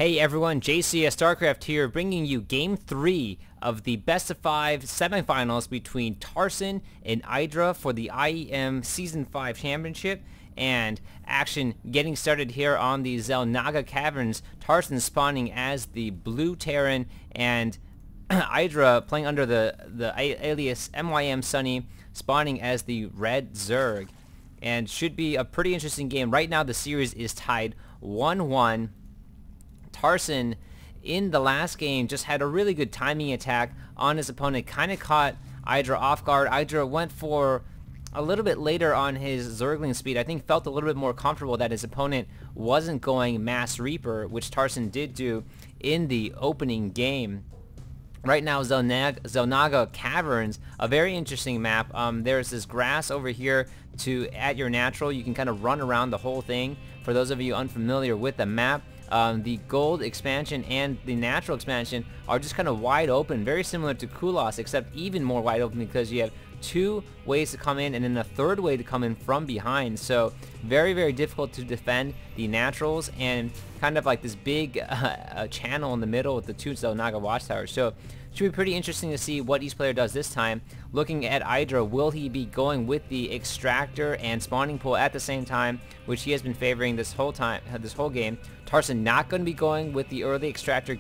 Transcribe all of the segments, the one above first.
Hey everyone, JCS StarCraft here, bringing you Game 3 of the best of 5 semifinals between Tarson and Idra for the IEM Season V Championship, and action getting started here on the Xel'Naga Caverns. Tarson spawning as the blue Terran, and Idra playing under the alias MYM Sunny, spawning as the red Zerg. And should be a pretty interesting game. Right now the series is tied 1-1. Tarson in the last game just had a really good timing attack on his opponent, kind of caught Idra off guard. Idra went for a little bit later on his Zergling speed. I think felt a little bit more comfortable that his opponent wasn't going Mass Reaper, which Tarson did do in the opening game. Right now, Xel'Naga Caverns, a very interesting map. There's this grass over here at your natural. You can kind of run around the whole thing. For those of you unfamiliar with the map, the gold expansion and the natural expansion are just kind of wide open, very similar to Kulos, except even more wide open because you have two ways to come in and then a third way to come in from behind. So very, very difficult to defend the naturals, and kind of like this big channel in the middle with the two Xel'Naga watchtowers. So should be pretty interesting to see what each player does this time. Looking at Idra, will he be going with the extractor and spawning pool at the same time, which he has been favoring this whole game. Tarson not going to be going with the early extractor.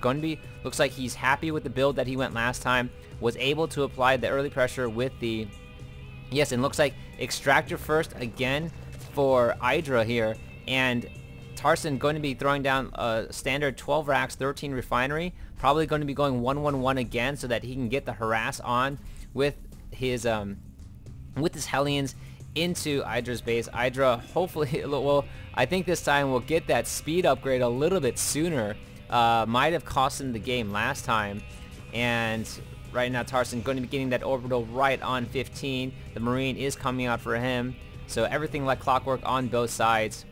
Looks like he's happy with the build that he went last time. Was able to apply the early pressure with the... Yes, and looks like extractor first again for Idra here. And Tarson going to be throwing down a standard 12 racks, 13 refinery. Probably going to be going 1-1-1 again so that he can get the harass on with his Hellions into Idra's base. Idra hopefully, well, I think this time we'll get that speed upgrade a little bit sooner. Might have cost him the game last time. And right now Tarson going to be getting that orbital right on 15. The Marine is coming out for him. So everything like clockwork on both sides.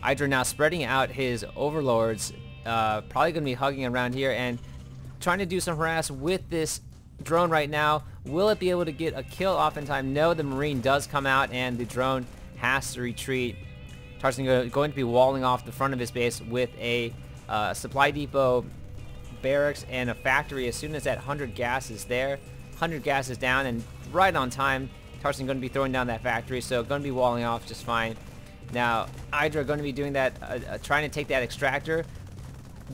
Idra now spreading out his overlords. Probably going to be hugging around here and trying to do some harass with this drone right now. Will it be able to get a kill off in time? No, the Marine does come out and the drone has to retreat. Tarson going to be walling off the front of his base with a supply depot, barracks, and a factory as soon as that 100 gas is there. 100 gas is down, and right on time, Tarson going to be throwing down that factory, so going to be walling off just fine. Now, Idra going to be doing that, trying to take that extractor.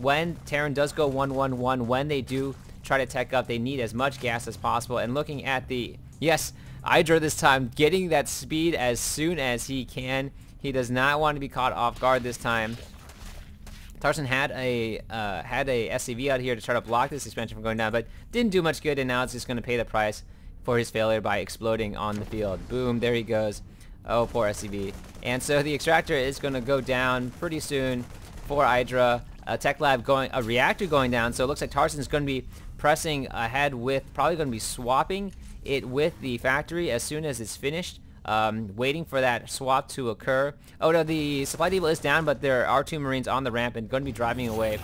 When Terran does go 1-1-1, when they do try to tech up, they need as much gas as possible. And looking at the... Yes, Idra this time getting that speed as soon as he can. He does not want to be caught off guard this time. Tarson had a SCV out here to try to block this expansion from going down, but didn't do much good, and now it's just going to pay the price for his failure by exploding on the field. Boom, there he goes. Oh, poor SCV. And so the extractor is going to go down pretty soon for Idra. Tech Lab a reactor going down, so it looks like Tarson's going to be pressing ahead with, probably going to be swapping it with the factory as soon as it's finished, waiting for that swap to occur. Oh no, the supply depot is down, but there are two Marines on the ramp and going to be driving away.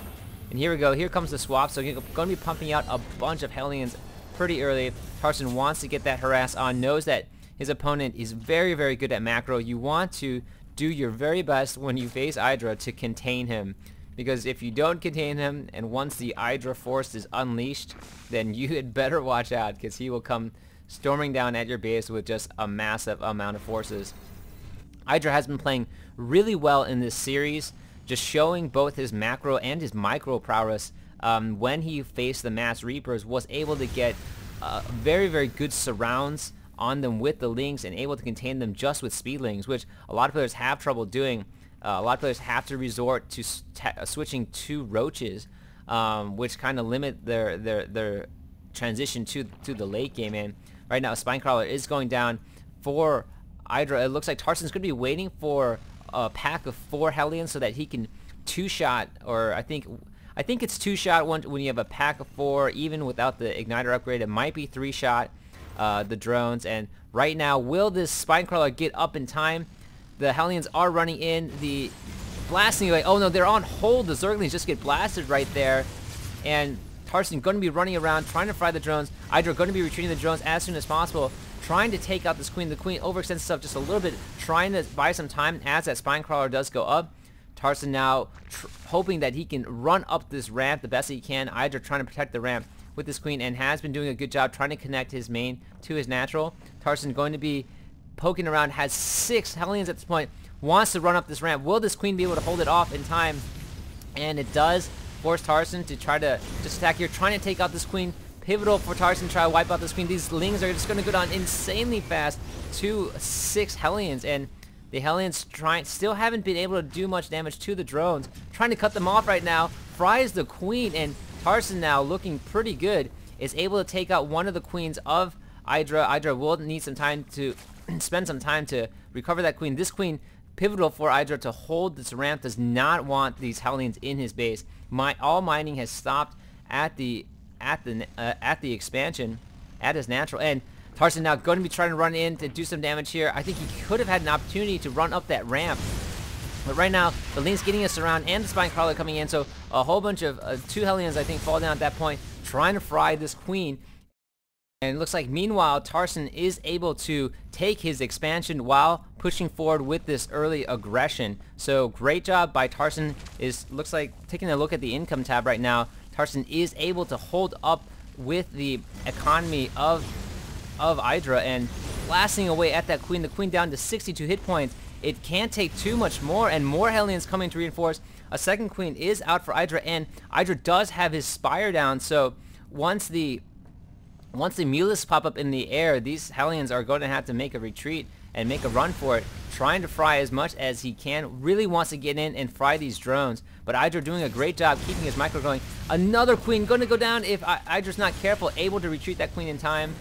And here we go, here comes the swap, so he's going to be pumping out a bunch of Hellions pretty early. Tarson wants to get that harass on, knows that his opponent is very, very good at macro. You want to do your very best when you face Idra to contain him. Because if you don't contain him, and once the Idra force is unleashed, then you had better watch out, because he will come storming down at your base with just a massive amount of forces. Idra has been playing really well in this series, just showing both his macro and his micro prowess. When he faced the Mass Reapers, was able to get very, very good surrounds on them with the links and able to contain them just with speedlings, which a lot of players have trouble doing. A lot of players have to resort to switching to roaches, which kind of limit their transition to the late game. And right now, Spinecrawler is going down for Idra. It looks like Tarson's going to be waiting for a pack of 4 Hellions so that he can two-shot, or I think it's two-shot when you have a pack of 4, even without the igniter upgrade. It might be 3-shot, the drones. And right now, will this Spinecrawler get up in time? The Hellions are running in, the blasting away. Oh no, they're on hold. The Zerglings just get blasted right there. And Tarson going to be running around, trying to fry the drones. Idra going to be retreating the drones as soon as possible, trying to take out this Queen. The Queen overextends herself just a little bit, trying to buy some time as that Spinecrawler does go up. Tarson now hoping that he can run up this ramp the best he can. Idra trying to protect the ramp with this queen and has been doing a good job trying to connect his main to his natural. Tarson going to be poking around, has 6 Hellions at this point, wants to run up this ramp. Will this queen be able to hold it off in time? And it does force Tarson to try to just attack here, trying to take out this queen. Pivotal for Tarson to try to wipe out this queen. These Lings are just going to go down insanely fast to 6 Hellions, and the Hellions still haven't been able to do much damage to the drones. Trying to cut them off right now. Fries the queen, and Tarson now looking pretty good. Is able to take out one of the queens of Idra. Idra will need some time to spend some time to recover that queen. This queen, pivotal for Idra to hold this ramp, does not want these Hellions in his base. All mining has stopped at the expansion, at his natural, and Tarson now going to be trying to run in to do some damage here. I think he could have had an opportunity to run up that ramp, but right now the Ling's getting us around and the Spine Crawler coming in, so a whole bunch of 2 Hellions I think fall down at that point, trying to fry this queen. And it looks like meanwhile Tarson is able to take his expansion while pushing forward with this early aggression. So great job by Tarson. Looks like taking a look at the income tab right now, Tarson is able to hold up with the economy of Idra and blasting away at that queen. The queen down to 62 hit points. It can't take too much more, and more Hellions coming to reinforce. A second queen is out for Idra, and Idra does have his Spire down, so once the Mulists pop up in the air, these Hellions are going to have to make a retreat and make a run for it, trying to fry as much as he can. Really wants to get in and fry these drones, but Idra doing a great job keeping his micro going. Another queen going to go down if Idra's not careful, able to retreat that queen in time.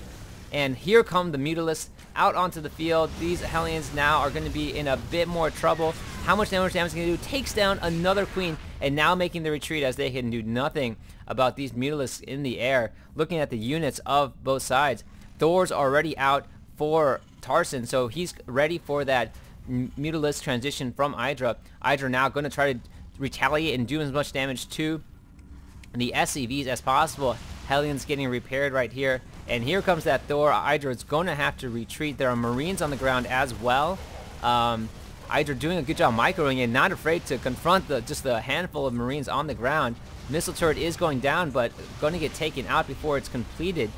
And here come the Mutalisks out onto the field. These Hellions now are going to be in a bit more trouble. How much damage is going to do? Takes down another queen, and now making the retreat as they can do nothing about these Mutalisks in the air. Looking at the units of both sides, Thor's already out for Tarson, so he's ready for that Mutalisk transition from Idra. Idra now going to try to retaliate and do as much damage to the SCVs as possible. Hellions getting repaired right here, and here comes that Thor. Idra is going to have to retreat. There are Marines on the ground as well. Idra doing a good job microing and not afraid to confront just the handful of Marines on the ground. Missile turret is going down, but going to get taken out before it's completed.